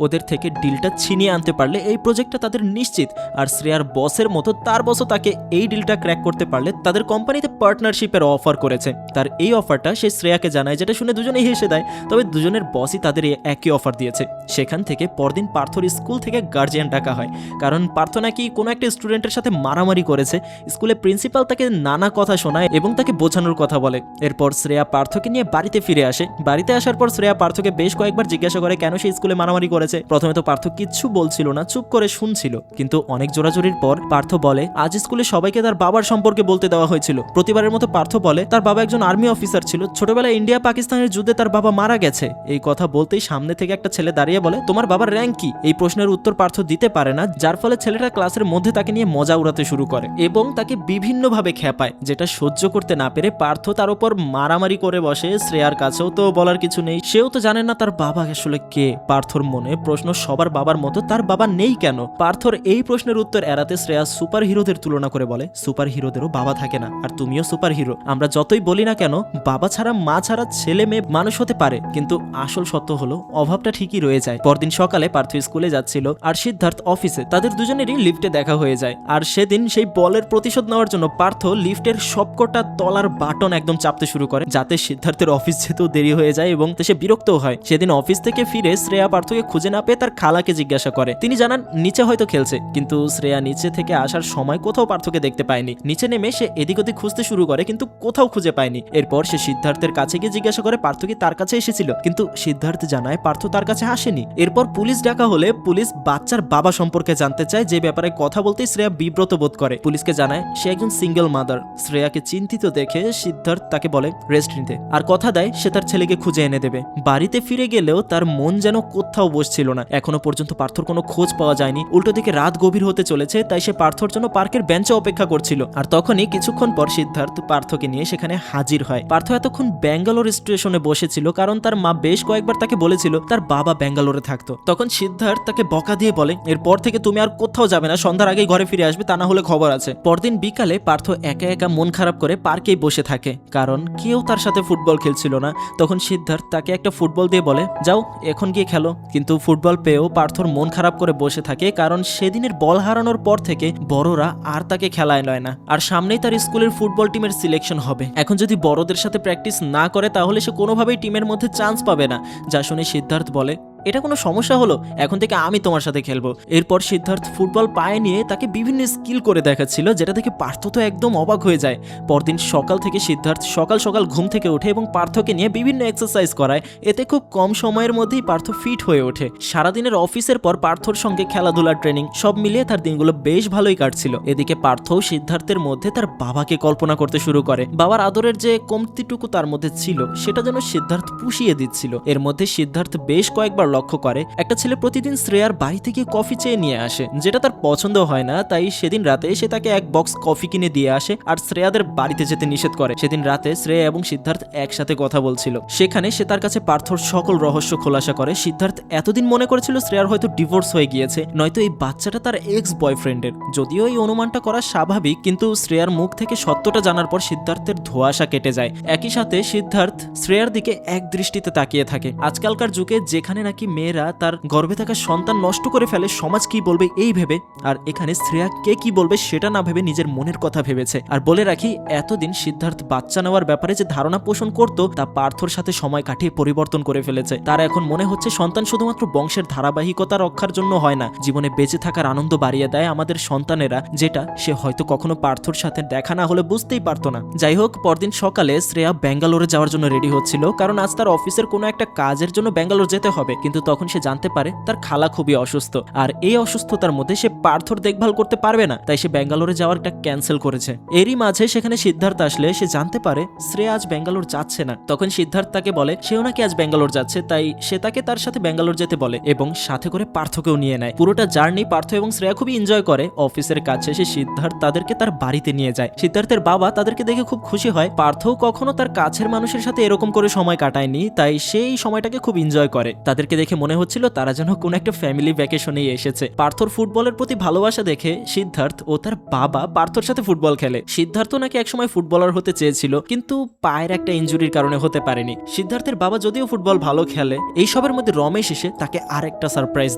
ওদের থেকে ডিলটা ছিনিয়ে আনতে পারলে এই প্রজেক্টটা তাদের নিশ্চিত। আর শ্রেয়ার বসের মতো তার বসও তাকে এই ডিলটা ক্র্যাক করতে পারলে তাদের কোম্পানিতে পার্টনারশিপের অফার করেছে। তার এই অফারটা সে শ্রেয়াকে জানায়, যেটা শুনে দুজনেই হেসে দেয়। তবে দুজনের বসই তাদের একই অফার দিয়েছে। সেখান থেকে পরদিন পার্থর স্কুল থেকে গার্জিয়ান ডাকা হয়, কারণ পার্থ নাকি কোনো একটা স্টুডেন্টের সাথে মারামারি করেছে। স্কুলে প্রিন্সিপাল তাকে নানা কথা শোনায় এবং তাকে বোঝানোর কথা বলে। এরপর শ্রেয়া পার্থকে নিয়ে বাড়িতে ফিরে আসে। বাড়িতে আসার পর শ্রেয়া পার্থকে বেশ কয়েকবার জিজ্ঞাসা করে কেন সে স্কুলে মারামারি করেছে। প্রথমে তো পার্থ কিচ্ছু বলছিল না, চুপ করে শুনছিল। কিন্তু অনেক জোরাজোরির পর পার্থ বলে আজ স্কুলে সবাইকে তার বাবার সম্পর্কে বলতে দেওয়া হয়েছিল। প্রতিবারের মতো পার্থ বলে তার বাবা একজন আর্মি অফিসার ছিল, ছোটবেলায় ইন্ডিয়া পাকিস্তানের যুদ্ধে তার বাবা মারা গেছে। এই কথা বলতেই সামনে থেকে একটা ছেলে দাঁড়িয়ে দাঁড়িয়ে বলে, তোমার বাবার র্যাঙ্ক কি? এই প্রশ্নের উত্তর পার্থ দিতে পারে না, যার ফলে ছেলেটা ক্লাসের মধ্যে তাকে নিয়ে মজা উড়াতে শুরু করে এবং তাকে বিভিন্নভাবে খেপায়, যেটা সহ্য করতে না পেরে পার্থ তার উপর মারামারি করে বসে। শ্রেয়ার কাছেও তো বলার কিছু নেই, সেও তো জানে না তার বাবা আসলে কে। পার্থর মনে প্রশ্ন, সবার বাবার মতো তার বাবা নেই কেন? পার্থর এই প্রশ্নের উত্তর এড়াতে শ্রেয়া সুপার হিরোদের তুলনা করে বলে, সুপার হিরোদেরও বাবা থাকে না, আর তুমিও সুপার হিরো। আমরা যতই বলি না কেন বাবা ছাড়া মা ছাড়া ছেলে মেয়ে মানুষ হতে পারে, কিন্তু আসল সত্য হলো অভাবটা ঠিকই রয়ে যায়। পরদিন সকালে পার্থ স্কুলে যাচ্ছিল আর সিদ্ধার্থ অফিসে। তাদের দুজনেরই লিফটে দেখা হয়ে যায়, আর সেদিন সেই বলের প্রতিশোধ নেওয়ার জন্য পার্থ লিফটের সবকটা তলার বাটন একদম চাপতে শুরু করে, যাতে সিদ্ধার্থের অফিস যেতেও দেরি হয়ে যায় এবং সে বিরক্তও হয়। সেদিন অফিস থেকে ফিরে শ্রেয়া পার্থকে খুঁজে না পেয়ে তার খালাকে জিজ্ঞাসা করে। তিনি জানান নিচে হয়তো খেলছে, কিন্তু শ্রেয়া নিচে থেকে আসার সময় কোথাও পার্থকে দেখতে পায়নি। নিচে নেমে সে এদিক ওদিক খুঁজতে শুরু করে, কিন্তু কোথাও খুঁজে পায়নি। এরপর সে সিদ্ধার্থের কাছে গিয়ে জিজ্ঞাসা করে পার্থ কি তার কাছে এসেছিল, কিন্তু সিদ্ধার্থ জানায় পার্থ তার কাছে আসেনি। এরপর পুলিশ ডাকা হলে পুলিশ বাচ্চার বাবা সম্পর্কে জানতে চায়, যে ব্যাপারে কথা বলতেই শ্রেয়া বিব্রত বোধ করে। পুলিশকে জানায় সে একজন সিঙ্গেল মাদার। শ্রেয়াকে চিন্তিত দেখে সিদ্ধার্থ তাকে বলে রেস্ট নিতে, আর কথা দেয় সে তার ছেলেকে খুঁজে এনে দেবে। বাড়িতে ফিরে গেলেও তার মন যেন কোথাও বসছিল না। এখনো পর্যন্ত পার্থর কোনো খোঁজ পাওয়া যায়নি। উল্টো দিকে রাত গভীর হতে চলেছে, তাই সে পার্থর জন্য পার্কের বেঞ্চে অপেক্ষা করছিল। আর তখনই কিছুক্ষণ পর সিদ্ধার্থ পার্থকে নিয়ে সেখানে হাজির হয়। পার্থ এতক্ষণ ব্যাঙ্গালোর স্টেশনে বসেছিল, কারণ তার মা বেশ কয়েকবার তাকে বলেছিল তার বাবা ব্যাঙ্গালোরে থাকতো। তখন সিদ্ধার্থ তাকে বকা দিয়ে বলে, এরপর থেকে তুমি আর কোথাও যাবে না, সন্ধ্যার আগেই ঘরে ফিরে আসবে, তা না হলে খবর আছে। পরদিন বিকালে পার্থ একা একা মন খারাপ করে পার্কেই বসে থাকে, কারণ কেউ তার সাথে ফুটবল খেলছিল না। তখন সিদ্ধার্থ তাকে একটা ফুটবল দিয়ে বলে, যাও এখন গিয়ে খেলো। কিন্তু ফুটবল পেয়েও পার্থর মন খারাপ করে বসে থাকে, কারণ সেদিনের বল হারানোর পর থেকে বড়রা আর তাকে খেলায় নয় না। আর সামনেই তার স্কুলের ফুটবল টিমের সিলেকশন হবে। এখন যদি বড়দের সাথে প্র্যাকটিস না করে তাহলে সে কোনোভাবেই টিমের মধ্যে চান্স পাবে না। যা শুনে সিদ্ধার্থ বলে, এটা কোনো সমস্যা হলো? এখন থেকে আমি তোমার সাথে খেলবো। এরপর সিদ্ধার্থ ফুটবল পায়ে নিয়ে তাকে বিভিন্ন স্কিল করে দেখাচ্ছিল, যেটা থেকে পার্থ তো একদম অবাক হয়ে যায়। পরদিন সকাল থেকে সিদ্ধার্থ সকাল সকাল ঘুম থেকে ওঠে এবং পার্থকে নিয়ে বিভিন্ন এক্সারসাইজ করায়। এতে খুব কম সময়ের মধ্যেই পার্থ ফিট হয়ে ওঠে। সারাদিনের অফিসের পর পার্থর সঙ্গে খেলাধুলার ট্রেনিং সব মিলিয়ে তার দিনগুলো বেশ ভালোই কাটছিল। এদিকে পার্থও সিদ্ধার্থের মধ্যে তার বাবাকে কল্পনা করতে শুরু করে। বাবার আদরের যে কমতিটুকু তার মধ্যে ছিল সেটা যেন সিদ্ধার্থ পুষিয়ে দিচ্ছিল। এর মধ্যে সিদ্ধার্থ বেশ কয়েকবার লক্ষ্য করে একটা ছেলে প্রতিদিন শ্রেয়ার বাড়িতে গিয়ে কফি চেয়ে নিয়ে আসে, যেটা তার পছন্দ হয় না। তাই সেদিন রাতে সে তাকে এক বক্স কফি কিনে দিয়ে আসে আর শ্রেয়াদের বাড়িতে যেতে নিষেধ করে। সেদিন রাতে শ্রেয়া এবং সিদ্ধার্থ একসাথে কথা বলছিল। সেখানে সে তার কাছে পার্থর সকল রহস্য খোলাসা করে। সিদ্ধার্থ এতদিন মনে করেছিল শ্রেয়ার হয়তো ডিভোর্স হয়ে গিয়েছে, নয়তো এই বাচ্চাটা তার এক্স বয়ফ্রেন্ডের। যদিও এই অনুমানটা করা স্বাভাবিক, কিন্তু শ্রেয়ার মুখ থেকে সত্যটা জানার পর সিদ্ধার্থের ধোঁয়াশা কেটে যায়। একই সাথে সিদ্ধার্থ শ্রেয়ার দিকে এক দৃষ্টিতে তাকিয়ে থাকে। আজকালকার যুগে যেখানে নাকি মেয়েরা তার গর্ভে থাকা সন্তান নষ্ট করে ফেলে, সমাজ কি বলবে এই ভেবে, আর এখানে শ্রেয়া কে কি বলবে সেটা না ভেবে নিজের মনের কথা ভেবেছে। আর বলে রাখি, এতদিন সিদ্ধার্থ বাচ্চা নেওয়ার ব্যাপারে যে ধারণা পোষণ করত তা পার্থর সাথে সময় কাটিয়ে পরিবর্তন করে ফেলেছে। তার এখন মনে হচ্ছে সন্তান শুধুমাত্র বংশের ধারাবাহিকতা রক্ষার জন্য হয় না, জীবনে বেঁচে থাকার আনন্দ বাড়িয়ে দেয় আমাদের সন্তানেরা, যেটা সে হয়তো কখনো পার্থর সাথে দেখা না হলে বুঝতেই পারতো না। যাই হোক, পরদিন সকালে শ্রেয়া ব্যাঙ্গালোরে যাওয়ার জন্য রেডি হচ্ছিল, কারণ আজ তার অফিসের কোনো একটা কাজের জন্য ব্যাঙ্গালোর যেতে হবে। কিন্তু তখন সে জানতে পারে তার খালা খুবই অসুস্থ, আর এই অসুস্থতার মধ্যে সে পার্থর দেখভাল করতে পারবে না, তাই সে ব্যাঙ্গালোরে যাওয়ারটা ক্যান্সেল করেছে। এরই মাঝে সেখানে সিদ্ধার্থ আসলে সে জানতে পারে শ্রেয়া আজ ব্যাঙ্গালোর যাচ্ছে না। তখন সিদ্ধার্থ তাকে বলে সেও নাকি আজ ব্যাঙ্গালোর যাচ্ছে, তাই সে তাকে তার সাথে ব্যাঙ্গালোর যেতে বলে এবং সাথে করে পার্থকেও নিয়ে নেয়। পুরোটা জার্নি পার্থ এবং শ্রেয়া খুবই এনজয় করে। অফিসের কাছে সে সিদ্ধার্থ তাদেরকে তার বাড়িতে নিয়ে যায়। সিদ্ধার্থের বাবা তাদেরকে দেখে খুব খুশি হয়। পার্থও কখনো তার কাছের মানুষের সাথে এরকম করে সময় কাটায়নি, তাই সেই সময়টাকে খুব এনজয় করে। তাদেরকে দেখে মনে হচ্ছিল তারা যেন কোন একটা ফ্যামিলি ভ্যাকেশনেই এসেছে। পার্থর ফুটবলের প্রতি ভালোবাসা দেখে সিদ্ধার্থ ও তার বাবা পার্থর সাথে ফুটবল খেলে। সিদ্ধার্থ নাকি একসময় ফুটবলার হতে চেয়েছিল, কিন্তু পায়ের একটা ইনজুরির কারণে হতে পারেনি। সিদ্ধার্থের বাবা যদিও ফুটবল ভালো খেলে, এই সবের মধ্যে রমেশ এসে তাকে আরেকটা সারপ্রাইজ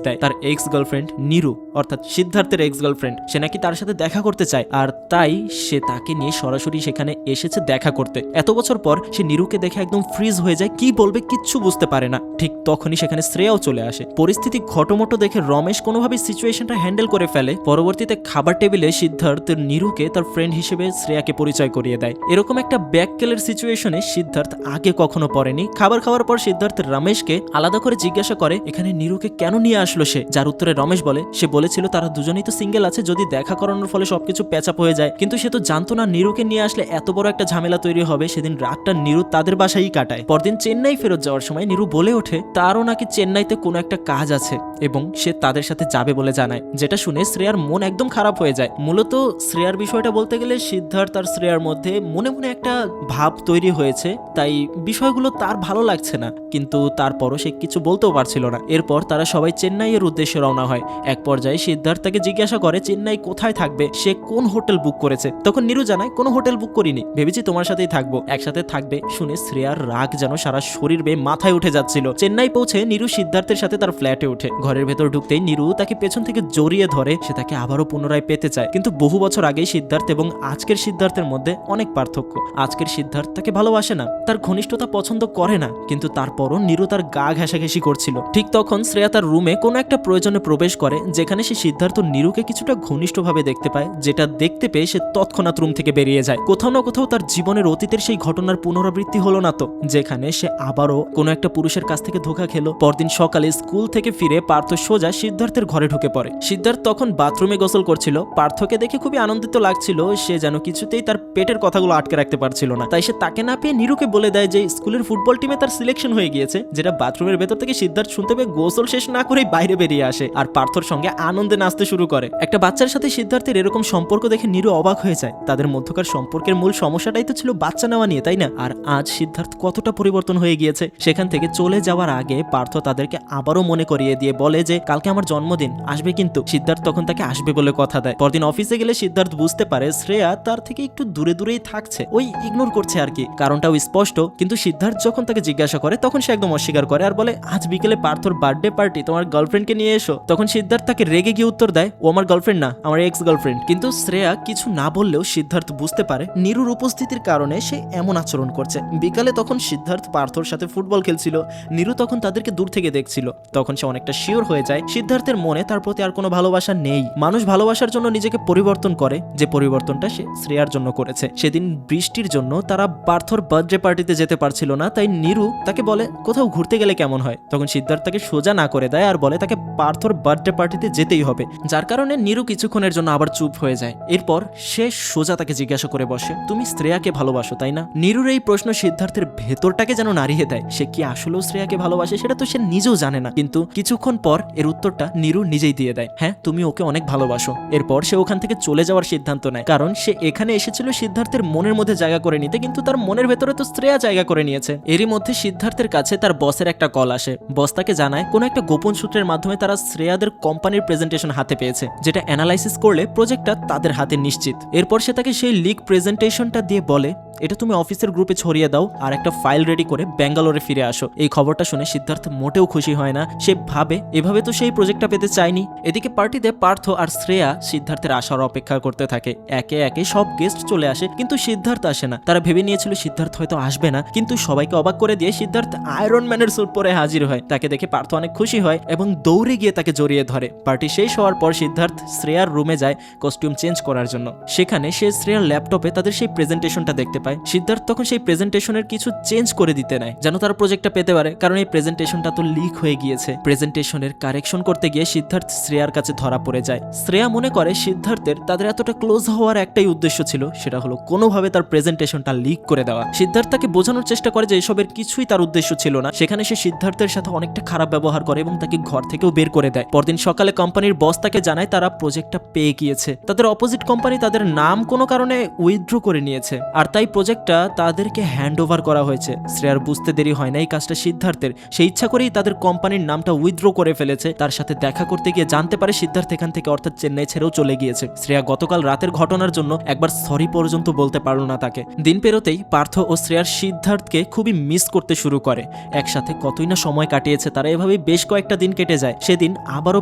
দেয়। তার এক্স গার্লফ্রেন্ড নিরু, অর্থাৎ সিদ্ধার্থের এক্স গার্লফ্রেন্ড, সে নাকি তার সাথে দেখা করতে চায়, আর তাই সে তাকে নিয়ে সরাসরি সেখানে এসেছে দেখা করতে। এত বছর পর সে নিরুকে দেখে একদম ফ্রিজ হয়ে যায়, কি বলবে কিচ্ছু বুঝতে পারে না। ঠিক তখনই সেখানে শ্রেয়াও চলে আসে। পরিস্থিতি ঘটমটো দেখে রমেশ কোনোভাবে সিচুয়েশনটা হ্যান্ডেল করে ফেলে। পরবর্তীতে খাবার টেবিলে সিদ্ধার্থ নিরুকে তার ফ্রেন্ড হিসেবে শ্রেয়াকে পরিচয় করিয়ে দেয়। এরকম একটা ব্যাককেলের সিচুয়েশনে সিদ্ধার্থ আগে কখনো পড়েনি। খাবার খাওয়ার পর সিদ্ধার্থ রমেশকে আলাদা করে জিজ্ঞাসা করে এখানে নিরুকে কেন নিয়ে আসলো সে, যার উত্তরে রমেশ বলে সে বলেছিল তারা দুজনেই তো সিঙ্গেল আছে, যদি দেখা করানোর ফলে সবকিছু প্যাচাপ হয়ে যায়। কিন্তু সে তো জানতো না নিরুকে নিয়ে আসলে এত বড় একটা ঝামেলা তৈরি হবে। সেদিন রাতটা নিরু তাদের বাসায়ই কাটায়। পরদিন চেন্নাই ফেরত যাওয়ার সময় নিরু বলে ওঠে তারও নাকি চেন্নাইতে কোনো একটা কাজ আছে এবং সে তাদের সাথে যাবে বলে জানায়, যেটা শুনে শ্রেয়ার মন একদম খারাপ হয়ে যায়। মূলত শ্রেয়ার বিষয়টা বলতে গেলে সিদ্ধার্থ আর শ্রেয়ার মধ্যে মনে মনে একটা ভাব তৈরি হয়েছে, তাই বিষয়গুলো তার ভালো লাগছে না, কিন্তু তারপরও সে কিছু বলতেও পারছিল না। এরপর তারা সবাই চেন্নাইয়ের উদ্দেশ্যে রওনা হয়। এক পর্যায়ে সিদ্ধার্থ তাকে জিজ্ঞাসা করে চেন্নাই কোথায় থাকবে, সে কোন হোটেল বুক করেছে। তখন নীরু জানায় কোনো হোটেল বুক করিনি, ভেবেছি তোমার সাথেই থাকবো, একসাথে থাকবে। শুনে শ্রেয়ার রাগ যেন সারা শরীর বেয়ে মাথায় উঠে যাচ্ছিল। চেন্নাই পৌঁছে নীরু সিদ্ধার্থের সাথে তার ফ্ল্যাটে উঠে। ঘরের ভেতর ঢুকতেই নীরু তাকে পেছন থেকে জড়িয়ে ধরে, সে তাকে আবারও পুনরায় পেতে চায়। কিন্তু বহু বছর আগেই সিদ্ধার্থ এবং আজকের সিদ্ধার্থের মধ্যে অনেক পার্থক্য। আজকের সিদ্ধার্থ তাকে ভালোবাসে না, তার ঘনিষ্ঠতা পছন্দ করে না, কিন্তু তারপরও নীরু তার গা ঘেঁষাঘেঁষি করছিল। ঠিক তখন শ্রেয়া তার রুমে কোনো একটা প্রয়োজনে প্রবেশ করে, যেখানে সে সিদ্ধার্থ নীরুকে কিছুটা ঘনিষ্ঠভাবে দেখতে পায়, যেটা দেখতে পেয়ে সে তৎক্ষণাৎ রুম থেকে বেরিয়ে যায়। কোথাও না কোথাও তার জীবনের অতীতের সেই ঘটনার পুনরাবৃত্তি হলো না তো, যেখানে সে আবারও কোনো একটা পুরুষের কাছ থেকে ধোঁকা খেলো। পরদিন সকালে স্কুল থেকে ফিরে পার্থ সোজা সিদ্ধার্থের ঘরে ঢুকে পড়ে। সিদ্ধার্থ তখন বাথরুমে গোসল করছিল। পার্থকে দেখে খুবই আনন্দিত লাগছিল, সে যেন কিছুতেই তার পেটের কথাগুলো আটকে রাখতে পারছিল না। তাই সে তাকে না পেয়ে নীরুকে বলে দেয় যে স্কুলের ফুটবল টিমে তার সিলেকশন হয়ে গিয়েছে, যেটা বাথরুমের ভেতর থেকে সিদ্ধার্থ শুনতে পেয়ে গোসল শেষ না করেই বাইরে বেরিয়ে আসে আর পার্থর সঙ্গে আনন্দে নাচতে শুরু করে। একটা বাচ্চার সাথে সিদ্ধার্থের এরকম সম্পর্ক দেখে নীরু অবাক হয়ে যায়। তাদের মধ্যকার সম্পর্কের মূল সমস্যাটাই তো ছিল বাচ্চা নেওয়া নিয়ে, তাই না? আর আজ সিদ্ধার্থ কতটা পরিবর্তন হয়ে গিয়েছে। সেখান থেকে চলে যাওয়ার আগে পার্থ তাদেরকে আবারও মনে করিয়ে দিয়ে বলে যে কালকে আমার জন্মদিন, আসবে কিন্তু। সিদ্ধার্থ তখন তাকে আসবে বলে কথা দেয়। পরদিন অফিসে গেলে সিদ্ধার্থ বুঝতে পারে শ্রেয়া তার থেকে একটু দূরে দূরেই থাকছে, ওই ইগনোর করছে আর কি। কারণটাও স্পষ্ট, কিন্তু সিদ্ধার্থ যখন তাকে জিজ্ঞাসা করে তখন সে একদম অস্বীকার করে আর বলে আজ বিকেলে পার্থর বার্থডে পার্টি, তোমার গার্লফ্রেন্ডকে নিয়ে এসো। তখন সিদ্ধার্থ তাকে রেগে গিয়ে উত্তর দেয় ও আমার গার্লফ্রেন্ড না, আমার এক্স গার্লফ্রেন্ড। কিন্তু শ্রেয়া কিছু না বললেও সিদ্ধার্থ বুঝতে পারে নীরুর উপস্থিতির কারণে সে এমন আচরণ করছে। বিকালে তখন সিদ্ধার্থ পার্থর সাথে ফুটবল খেলছিল, নীরু তখন তাদেরকে দূর থেকে দেখছিল। তখন সে অনেকটা শিওর হয়ে যায় সিদ্ধার্থের মনে তার প্রতি আর কোনো ভালোবাসা নেই। মানুষ ভালোবাসার জন্য নিজেকে পরিবর্তন করে, যে পরিবর্তনটা সে শ্রেয়ার জন্য করেছে। সেদিন বৃষ্টির জন্য তারা পার্থর বার্থডে পার্টিতে যেতে পারছিল না, তাই নীরু তাকে বলে কোথাও ঘুরতে গেলে কেমন হয়। তখন সিদ্ধার্থ তাকে সোজা না করে দেয় আর বলে তাকে পার্থর বার্থডে পার্টিতে যেতেই হবে, যার কারণে নীরু কিছুক্ষণের জন্য আবার চুপ হয়ে যায়। এরপর সে সোজা তাকে জিজ্ঞাসা করে বসে তুমি শ্রেয়াকে ভালোবাসো তাই না? নীরুর এই প্রশ্ন সিদ্ধার্থের ভেতরটাকে যেন নাড়িয়ে দেয়। সে কি আসলেও শ্রেয়াকে ভালোবাসে সেটা তো সে নিজেও জানে না, কিন্তু কিছুক্ষণ পর এর উত্তরটা নীরু নিজেই দিয়ে দেয়, হ্যাঁ তুমি ওকে অনেক ভালোবাসো। এরপর সে ওখান থেকে চলে যাওয়ার সিদ্ধান্ত নেয়, কারণ সে এখানে এসেছিল সিদ্ধার্থের মনের মধ্যে জায়গা করে নিতে, কিন্তু তার মনের ভেতরে তো শ্রেয়া জায়গা করে নিয়েছে। এরই মধ্যে সিদ্ধার্থের কাছে তার বসের একটা কল আসে। বস তাকে জানায় কোনো একটা গোপন সূত্রের মাধ্যমে তারা শ্রেয়াদের কোম্পানির প্রেজেন্টেশন হাতে পেয়েছে, যেটা অ্যানালাইসিস করলে প্রজেক্টটা তাদের হাতে নিশ্চিত। এরপর সে তাকে সেই লিক প্রেজেন্টেশনটা দিয়ে বলে এটা তুমি অফিসের গ্রুপে ছড়িয়ে দাও আর একটা ফাইল রেডি করে ব্যাঙ্গালোরে ফিরে আসো। এই খবরটা শুনে সিদ্ধার্থ মোটেও খুশি হয় না। সে ভাবে এভাবে তো সেই প্রজেক্টটা পেতে চায়নি। এদিকে পার্টিতে পার্থ আর শ্রেয়া সিদ্ধার্থের আসার অপেক্ষা করতে থাকে। একে একে সব গেস্ট চলে আসে, কিন্তু সিদ্ধার্থ আসে না। তারা ভেবে নিয়েছিল সিদ্ধার্থ হয়তো আসবে না, কিন্তু সবাইকে অবাক করে দিয়ে সিদ্ধার্থ আয়রন ম্যানের স্যুট পরে হাজির হয়। তাকে দেখে পার্থ অনেক খুশি হয় এবং দৌড়ে গিয়ে তাকে জড়িয়ে ধরে। পার্টি শেষ হওয়ার পর সিদ্ধার্থ শ্রেয়ার রুমে যায় কস্টিউম চেঞ্জ করার জন্য। সেখানে সে শ্রেয়ার ল্যাপটপে তাদের সেই প্রেজেন্টেশনটা দেখতে পায়। সিদ্ধার্থ তখন সেই প্রেজেন্টেশনের কিছু চেঞ্জ করে দিতে নেয় যেন তার প্রজেক্টটা পেতে পারে, কারণ এই প্রেজেন্টেশনটা তো লিক হয়ে গিয়েছে। প্রেজেন্টেশনের কারেকশন করতে গিয়ে সিদ্ধার্থ শ্রেয়ার কাছে ধরা পড়ে যায়। শ্রেয়া মনে করে সিদ্ধার্থের তাদের এতটা ক্লোজ হওয়ার একটাই উদ্দেশ্য ছিল, সেটা হলো কোনোভাবে তার প্রেজেন্টেশনটা লিক করে দেওয়া। সিদ্ধার্থ তাকে বোঝানোর চেষ্টা করে যে এসবের কিছুই তার উদ্দেশ্য ছিল না। সেখানে সে সিদ্ধার্থের সাথে অনেকটা খারাপ ব্যবহার করে এবং তাকে ঘর থেকেও বের করে দেয়। পরদিন সকালে কোম্পানির বস তাকে জানায় তারা প্রজেক্টটা পেয়ে গিয়েছে। তাদের অপোজিট কোম্পানি তাদের নাম কোনো কারণে উইথড্র করে নিয়েছে, আর তাই প্রজেক্টটা তাদেরকে হ্যান্ড ওভার করা হয়েছে। শ্রেয়ার বুঝতে দেরি হয় না এই কাজটা সিদ্ধার্থের। সে ইচ্ছা করেই তাদের কোম্পানির নামটা উইথড্র করে ফেলেছে। তার সাথে দেখা করতে গিয়ে জানতে পারে সিদ্ধার্থ এখান থেকে অর্থাৎ চেন্নাই ছেড়েও চলে গিয়েছে। শ্রেয়া গতকাল রাতের ঘটনার জন্য একবার সরি পর্যন্ত বলতে পারল না তাকে। দিন পেরোতেই পার্থ ও শ্রেয়ার সিদ্ধার্থকে খুবই মিস করতে শুরু করে। একসাথে কতই না সময় কাটিয়েছে তারা, এভাবেই বেশ কয়েকটা দিন কেটে যায়। সেদিন আবারও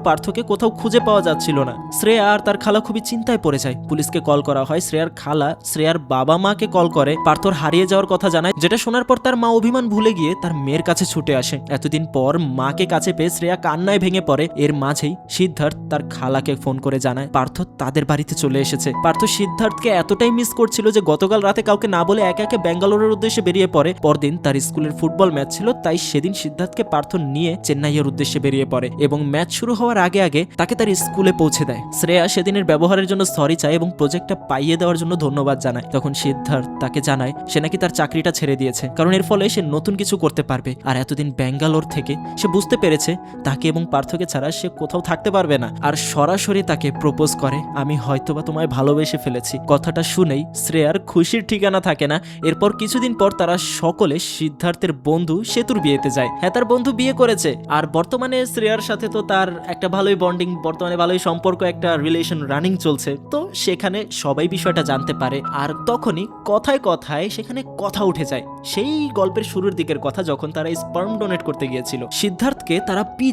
পার্থকে কোথাও খুঁজে পাওয়া যাচ্ছিল না। শ্রেয়া আর তার খালা খুবই চিন্তায় পড়ে যায়। পুলিশকে কল করা হয়। শ্রেয়ার খালা শ্রেয়ার বাবা মাকে কল করে পার্থর হারিয়ে যাওয়ার কথা জানায়, যেটা শোনার পর তার মা অভিমান ভুলে গিয়ে তার মেয়ের কাছে ছুটে আসে। এতদিন পর মাকে কাছে পেয়ে শ্রেয়া কান্নায় ভেঙে পড়ে। এর মাঝেই সিদ্ধার্থ তার খালাকে ফোন করে জানায় পার্থ তাদের বাড়িতে চলে এসেছে। পার্থ সিদ্ধার্থকে এতটাই মিস করছিল যে গতকাল রাতে কাউকে না বলে একে একে ব্যাঙ্গালোরের উদ্দেশ্যে বেরিয়ে পড়ে। পরদিন তার স্কুলের ফুটবল ম্যাচ ছিল, তাই সেদিন সিদ্ধার্থকে পার্থ নিয়ে চেন্নাইয়ের উদ্দেশ্যে বেরিয়ে পড়ে এবং ম্যাচ শুরু হওয়ার আগে আগে তাকে তার স্কুলে পৌঁছে দেয়। শ্রেয়া সেদিনের ব্যবহারের জন্য সরি চায় এবং প্রজেক্টটা পাইয়ে দেওয়ার জন্য ধন্যবাদ জানায়। তখন সিদ্ধার্থ তাকে জানায় সে নাকি তার চাকরিটা ছেড়ে দিয়েছে, কারণ এর ফলে সে নতুন কিছু করতে পারবে। আর এতদিন ব্যাঙ্গালোর থেকে পার্থকে। সে বুঝতে পেরেছে তাকে এবং পার্থকে ছাড়া সে কোথাও থাকতে পারবে না, আর সরাসরি তাকে প্রপোজ করে, আমি হয়তোবা তোমায় ভালোবেসে ফেলেছি। কথাটা শুনেই শ্রেয়ার খুশির ঠিকানা থাকে না। এরপর কিছুদিন পর তারা সকলে সিদ্ধার্থের বন্ধু সেতুর বিয়েতে যায়। হ্যাঁ, তার বন্ধু বিয়ে করেছে, আর বর্তমানে শ্রেয়ার সাথে তো তার একটা ভালোই বন্ডিং, বর্তমানে ভালোই সম্পর্ক, একটা রিলেশন রানিং চলছে। তো সেখানে সবাই বিষয়টা জানতে পারে, আর তখনই কথায় কথায় সেখানে কথা উঠে যায় সেই গল্পের শুরুর দিকের কথা, যখন তারা স্পার্ম ডোনেট করতে গিয়েছিল। সিদ্ধার্থকে তারা পি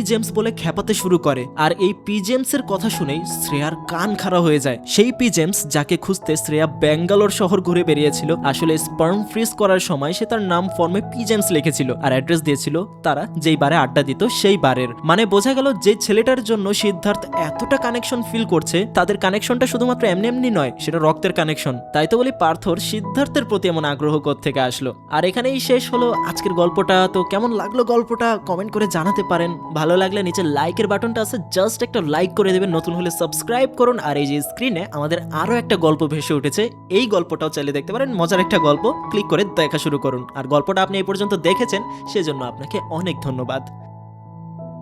জেমস বলে খেপাতে শুরু করে, আর এই পি জেমসের কথা শুনেই শ্রেয়ার কান খাড়া হয়ে যায়। সেই পি জেমস যাকে খুঁজতে শ্রেয়া ব্যাঙ্গালোর শহর ঘুরে বেরিয়েছিল, আসলে স্পার্ম ফ্রিজ করার সময় সে তার নাম ফর্মে পি জেমস লিখেছিল আর অ্যাড্রেস দিয়েছিল তারা যেই বারে আড্ডা দিত সেই বারের। মানে বোঝা গেল যে ছেলেটার জন্য সিদ্ধার্থ এতটা কানেকশন ফিল করছে, তাদের কানেকশনটা শুধুমাত্র এমনি এমনি নয়, সেটা রক্তের কানেকশন। তাই তো বলি পার্থর সিদ্ধার্থের প্রতি এমন আগ্রহ থেকে আসলো। আর এখানেই শেষ হলো আজকের গল্পটা। তো কেমন লাগলো গল্পটা কমেন্ট করে জানাতে পারেন। ভালো লাগলে নিচে লাইকের বাটনটা আছে, জাস্ট একটা লাইক করে দেবেন, নতুন হলে সাবস্ক্রাইব করুন। আর এই যে স্ক্রিনে আমাদের আরো একটা গল্প ভেসে উঠেছে, এই গল্পটাও চাইলে দেখতে পারেন, মজার একটা গল্প, ক্লিক করে দেখা শুরু করুন। আর গল্পটা আপনি এই পর্যন্ত দেখেছেন সেজন্য আপনাকে অনেক ধন্যবাদ।